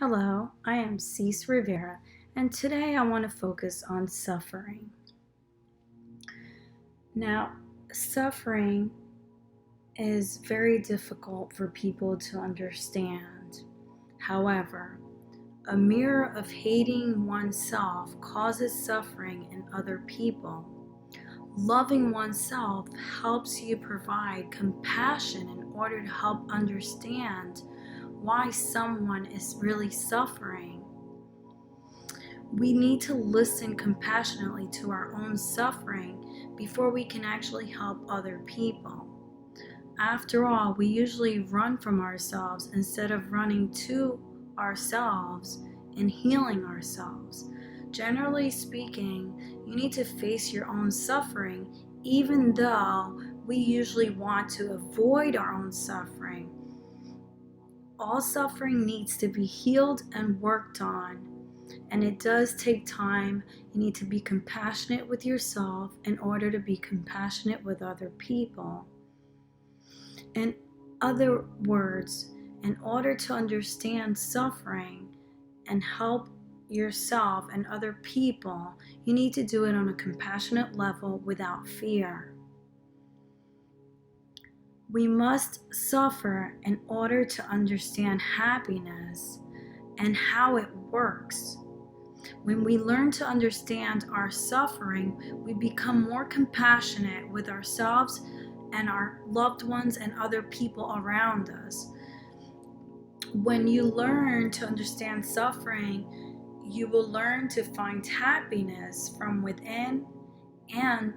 Hello, I am Cece Rivera, and today I want to focus on suffering. Now, suffering is very difficult for people to understand. However, a mirror of hating oneself causes suffering in other people. Loving oneself helps you provide compassion in order to help understand why someone is really suffering. We need to listen compassionately to our own suffering before we can actually help other people. After all, we usually run from ourselves instead of running to ourselves and healing ourselves. Generally speaking, you need to face your own suffering, even though we usually want to avoid our own suffering. All suffering needs to be healed and worked on. And it does take time. You need to be compassionate with yourself in order to be compassionate with other people. In other words, in order to understand suffering and help yourself and other people, you need to do it on a compassionate level without fear. We must suffer in order to understand happiness and how it works. When we learn to understand our suffering, we become more compassionate with ourselves and our loved ones and other people around us. When you learn to understand suffering, you will learn to find happiness from within and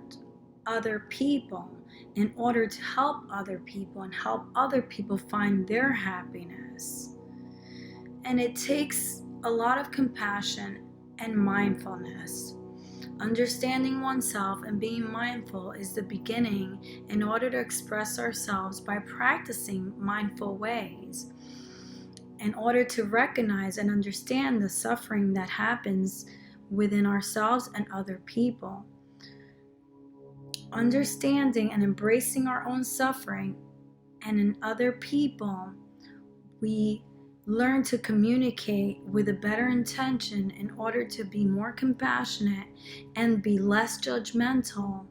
other people in order to help other people and help other people find their happiness. And it takes a lot of compassion and mindfulness. Understanding oneself and being mindful is the beginning in order to express ourselves by practicing mindful ways. In order to recognize and understand the suffering that happens within ourselves and other people. Understanding and embracing our own suffering and in other people, we learn to communicate with a better intention in order to be more compassionate and be less judgmental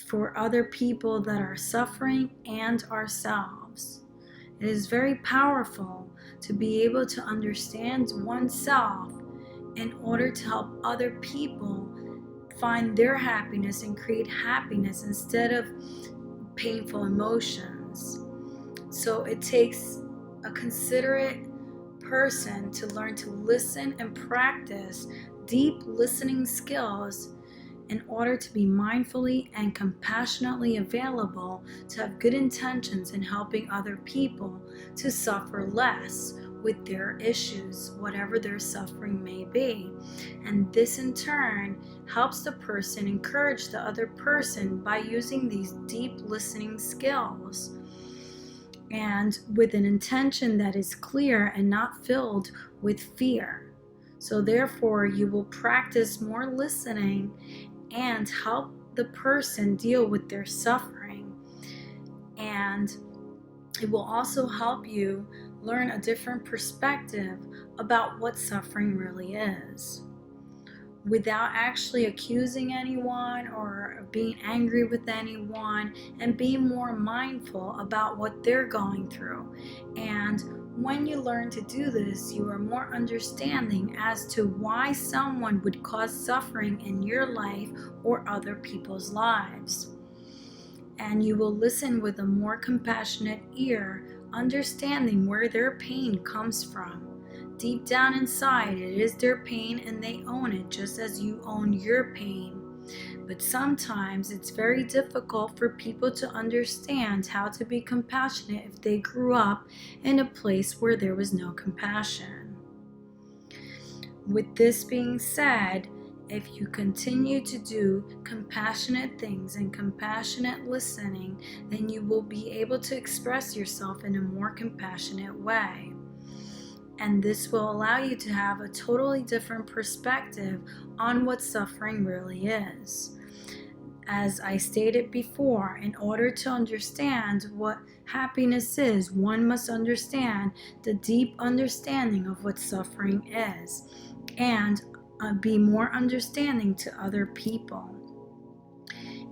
for other people that are suffering and ourselves. It is very powerful to be able to understand oneself in order to help other people find their happiness and create happiness instead of painful emotions. So it takes a considerate person to learn to listen and practice deep listening skills in order to be mindfully and compassionately available to have good intentions in helping other people to suffer less with their issues, whatever their suffering may be. And this in turn helps the person encourage the other person by using these deep listening skills and with an intention that is clear and not filled with fear. So therefore, you will practice more listening and help the person deal with their suffering. And it will also help you learn a different perspective about what suffering really is, without actually accusing anyone or being angry with anyone, and being more mindful about what they're going through. And when you learn to do this, you are more understanding as to why someone would cause suffering in your life or other people's lives. And you will listen with a more compassionate ear, understanding where their pain comes from. Deep down inside, it is their pain and they own it just as you own your pain. But sometimes it's very difficult for people to understand how to be compassionate if they grew up in a place where there was no compassion. With this being said, if you continue to do compassionate things and compassionate listening, then you will be able to express yourself in a more compassionate way. And this will allow you to have a totally different perspective on what suffering really is. As I stated before, in order to understand happiness is, one must understand the deep understanding of what suffering is and be more understanding to other people.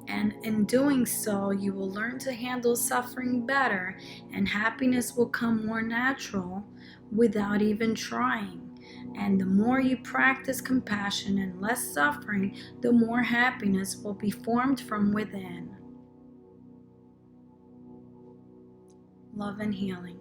And in doing so, you will learn to handle suffering better, and happiness will come more natural without even trying. And the more you practice compassion and less suffering, the more happiness will be formed from within. Love and healing.